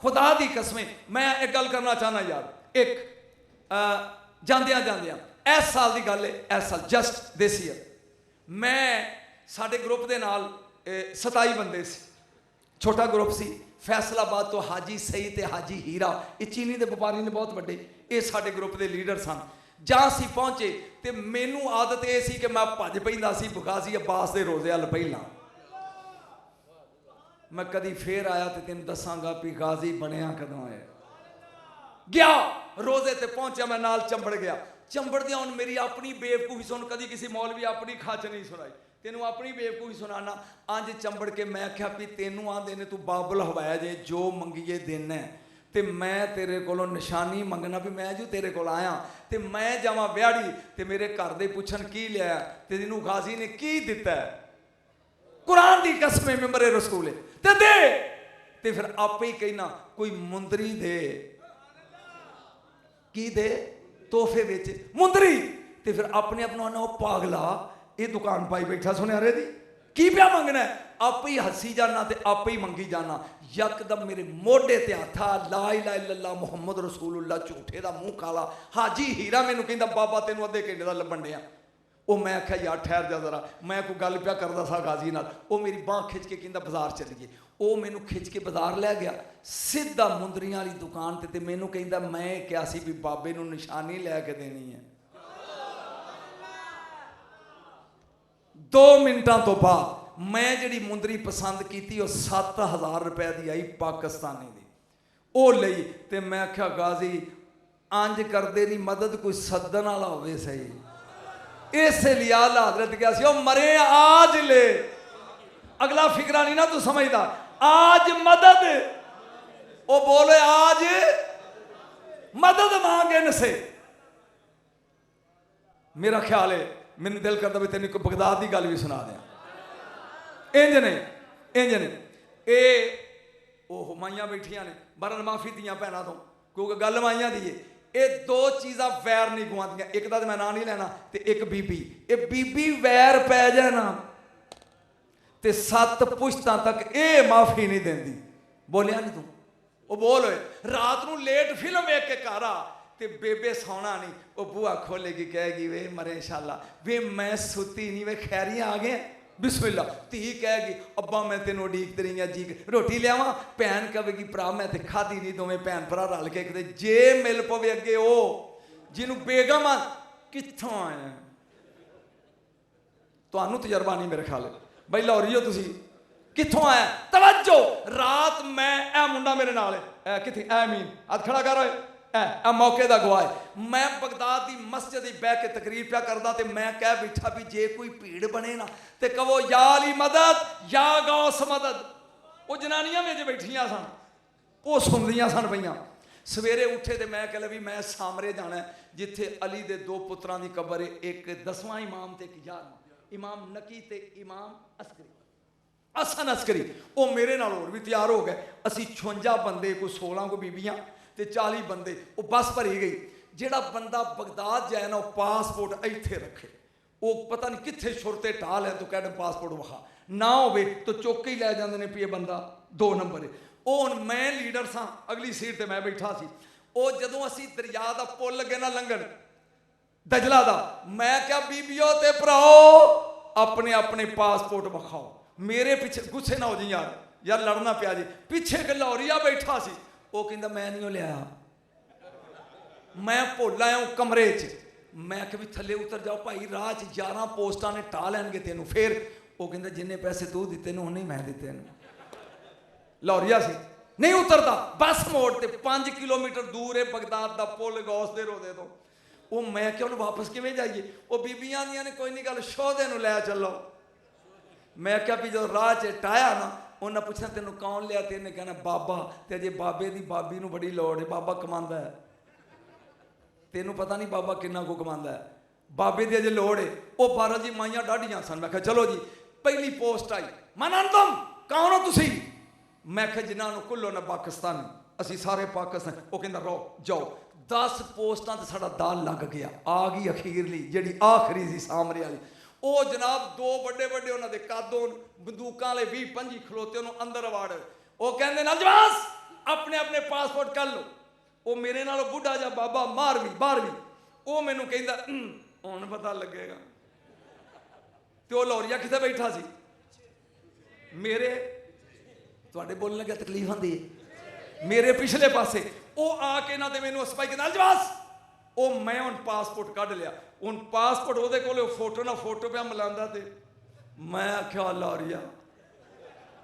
खुदा दी कसमें मैं एक गल करना चाहना यार, एक जांदियां जांदियां इस साल की गल है, इस साल जस्ट दिस ईयर मैं साडे ग्रुप के नाल 27 बंदे सी, छोटा ग्रुप सी। फैसलाबाद तो हाजी सईद ते हाजी हीरा, ये चीनी के व्यापारी ने बहुत बड़े, ये साडे ग्रुप के लीडर सन। जहाँ असीं पहुँचे तो मैनू आदत ये सी कि मैं भज पैंदा सी गाजी अब्बास के रोज़े हल पहला। मैं कदी फिर आया तो तेन दसांगा भी गाजी बनया कदों है। गया रोज़े ते पहुंचा, मैं नाल चंबड़ गया। चंबड़ दिया हुण मेरी अपनी बेवकूफ़ी सुन, कदी किसी मौलवी अपनी खच नहीं सुनाई, तेनों अपनी बेवकूफ़ी सुनाना। अंज चंबड़ के मैं आख्या भी तेनों आंदे ने तू बाबुल हवाया जे जो मंगीए देना है, तो मैं तेरे कोलों निशानी मंगना भी मैं जो तेरे कोल आया तो मैं जावां ब्याड़ी तो मेरे घर दे पुछन की लिया ते तेनों गाजी ने की दिता है। कुरान दी कसमें मेंबरे रसूल है ते दे, ते फिर आपे ही कहना कोई मुंदरी दे, की दे तोहफे विच मुंदरी, ते फिर अपने अपनों आना पागला ये दुकान पाई बैठा सुनियारे दी की पिया मंगना है। आप ही हसी जाना ते आप ही मंगी जाना। यकदम मेरे मोढे ते हथा, ला इलाहा इल्लल्लाह मुहम्मद रसूलुल्लाह, झूठे दा मुंह काला। हाजी हीरा मैनू कहंदा बाबा तेनों अद्धे घंटे दा लभण डिया। वो मैं आख्या यार ठहर जा जरा, मैं कोई गल पिया करदा सा गाजी नाल। वो मेरी बांह खिंच के कहंदा बाजार चलीए। वो मैनू खिंच के बाजार लै गया सीधा मुंदरियां वाली दुकान ते मैनू कहंदा मैं क्या सी भी बाबे नू निशानी लैके देनी है। 2 मिनटां तो बाद मैं जिहड़ी मुंदरी पसंद की 7,000 रुपए की आई पाकिस्तानी दी, वो लई ते मैं आख्या गाजी अंज करदे नहीं मदद कोई सदन वाला होवे सही। इसलिए आला हजरत गया सी, मरे आज ले, अगला फिक्रा नहीं ना तू समझदा, आज मदद, ओ बोले आज मदद मांगे इनसे। मेरा ख्याल है मैंने दिल करता भी तेन कोई बगदाद की गल भी सुना दें। इंज ने ये ओह माइया बैठिया ने, बरन माफी दियाँ भैनों तो क्योंकि गल माइया दी है। ये 2 चीज़ा वैर नहीं गुआदियाँ, एक का तो मैं ना नहीं लेना, तो एक बीबी। ये बीबी वैर पै जाए ना तो 7 पुश्तां तक ये माफ़ी नहीं देंदी। बोलिया नहीं तू, वो बोल होए रात को लेट फिल्म वेख के घर आ ते बेबे सौना नहीं, वो बुआ खोलेगी कहेगी वे मरे शाला वे मैं सुती नहीं, वे खैरियाँ आ गए बिस्मिल्ला। धी कहेगी अब्बा मैं तेनों उड़ीकती रही जी रोटी लियावा, भैन कहेगी भरा मैं तो खाधी नहीं, दोवें भैन भरा रल के किते जे मिल पवे अगे वो जिन्हों बेगम आ कित्थों आया। तुहानू तजर्बा नहीं मेरे ख्याल बई लाहौरी हो तुसी, कित्थों आया तवज्जो। रात मैं ए मुंडा मेरे नाल है कित्थे ऐ मीन हथ खड़ा कर होए ए मौके का गवाह है। मैं बगदाद की मस्जिद बह के तकरीर पिया करदा ते मैं कह बैठा भी जे कोई भीड़ बने ना ते कहो या अली मदद या गौस मदद। वो जनानियां में बैठियां सन, वो सुनदियां सन पईयां। सवेरे उठे तो मैं कह भी मैं सामरे जाना है जिथे अली दे 2 पुत्रां दी कबर है, एक 10वां इमाम ते एक 11वां इमाम नकी ते इमाम अस्करी हसन अस्करी। वो मेरे नाल होर भी तैयार हो गए। असी 56 बंदे, कोई 16 को बीबियां ते 40 बंदे, वो बस भरी गई। जेड़ा बंदा बगदाद जाए ना वो पासपोर्ट इत्थे रखे, वो पता नहीं कित्थे शुरते टाल है तो कह पासपोर्ट वहा ना हो तो चुक ही लै जाते हैं भी ये बंदा 2 नंबर है। वो हुण मैं लीडर सा, अगली सीट ते मैं बैठा सी। वो जदों असी दरिया का पुल लगे ना लंघन दजला दा, मैं क्या बीबियो ते भराओ अपने अपने पासपोर्ट विखाओ। मेरे पिछे गुस्से ना हो जी यार लड़ना पिया जी। पिछे एक लाहौरिया बैठा सी, वो कहता मैं नहीं लिया, मैं भुल आया हूँ कमरे च। मैं कि भी थले उतर जाओ भाई, राह च 11 पोस्टां ने टा लैनगे तेनों। फिर वो कहता जिन्ने पैसे तू दिते ने उन्ने मैं दिते ने। लाहौरिया सी नहीं उतरता, बस मोड़ ते 5 किलोमीटर दूर है बगदाद का पुल गौस दे रोजे तो। वो मैं क्या वापस किवें जाइए। वो बीबियां आंदियां ने कोई नहीं गल शोधे नूं लै चलो। मैं क्या भी जो राह च टाया ना उन्हें पूछना तेनों कौन लिया, तो इन्हें कहना बाबा, तो अजे बाबे की बाबी नूं बड़ी लोड़ है, बाबा कमांदा है, तेनों पता नहीं बाबा किन्ना को कमांदा है, बाबे की अजे लोड़ है। वो 12 जी माइयां डाढ़ियां सन। मैं चलो जी पहली पोस्ट आई, मनंतम कौन हो तुसी। मैं क्या जिन्होंने कुल्लो ने पाकिस्तान, असी सारे पाकिस्तान। वो कहता रहो जाओ। 10 पोस्टां तो साडा दाल लग गया। आ गई अखीरली जिहड़ी आखिरी सी सामरे वाली। वो जनाब 2 बड़े बड़े उन्होंने कादों बंदूकों वाले 20-25 खलोते उन्होंने अंदर वाड़। वो कहते नौजवान अपने अपने पासपोर्ट कर लो। वो मेरे नालों बुढ़ा जा बाबा 12वीं वो मैनू कहता हुण पता लगेगा। तो वो लाहौरिया कितने बैठा सी मेरे तुहाडे बोलने लगे तकलीफ आती है मेरे पिछले पासे वो आके ना ते मैनू सिपाही के नाल जवास वो मैं हुण पासपोर्ट कढ लिया। हुण पासपोर्ट उहदे कोले फोटो ना फोटो पे मिलांदा ते मैं आख्या लाहौरिया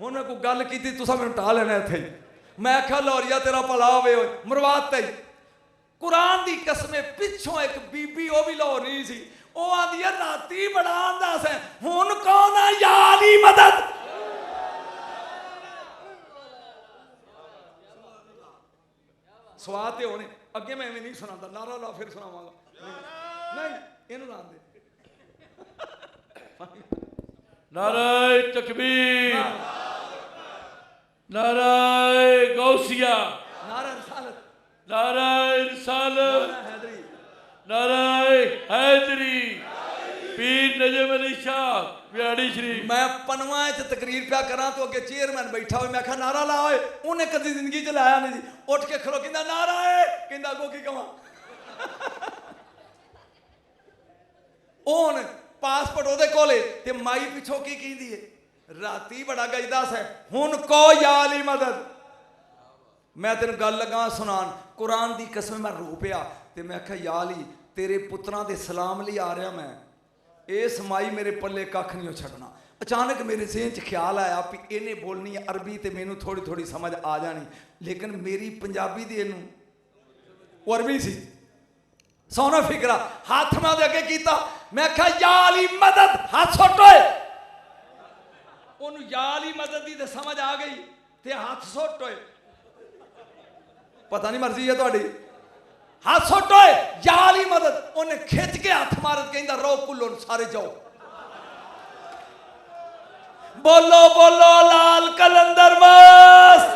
उन्हें कोई गल की तुसा मैनू टा लेना इत्थे। मैं आख्या लाहौरिया तेरा भला होवे मरवाता ही। कुरान दी कसमें पिछों एक बीबी वो भी लाहौरी सी वो आंदी है राती बड़ा आंदा से हुण कौन आ यार दी मदद। स्वाद होने अगे मैं नहीं सुनाता नारा ला फिर सुनावांगा नहीं इनू लान दे। नाराए तकबीर नाराए गौसिया नारा रिसालत नाराए रिसालत नारा हैदरी नाराए हैदरी पीर नजम अली शाह बिहाड़ी शरीफ। मैं पनवा तकरीर पिया करा तो अगे चेयरमैन बैठा हो मैं आख्या नारा ला होए उन्हें कदी जिंदगी च लाया नहीं उठ के खलो कहंदा नारा है कहंदा अगो की कवां। ओन पासपोर्ट ओदे कोले ते माई पिछो की कहंदी है राती बड़ा गजदा से हुण को या अली मदद। मैं तेन गल लगा सुनान कुरान दी कसम मैं रो पिया ते मैं आख्या या अली तेरे पुत्रां दे सलाम लई आ रहा मैं इस माई मेरे पल्ले कख नहीं छड़ना। अचानक मेरे ज़हन च ख्याल आया भी इन्हें बोलनी अरबी तो मैनू थोड़ी थोड़ी समझ आ जानी लेकिन मेरी पंजाबी दी इनू वो अरबी सी सोना फिकरा हाथ मैं अगे किया मैं आख्या या अली मदद हाथ सुटोए ओनू या अली मदद दी तो समझ आ गई ते हाथ सुटोए पता नहीं मर्जी है थोड़ी हाथ सुटोए या अली मदद उन्हें खिंच के हाथ मारत कहंदा रो कुल्लो सारे जाओ बोलो बोलो लाल कलंदर मस्त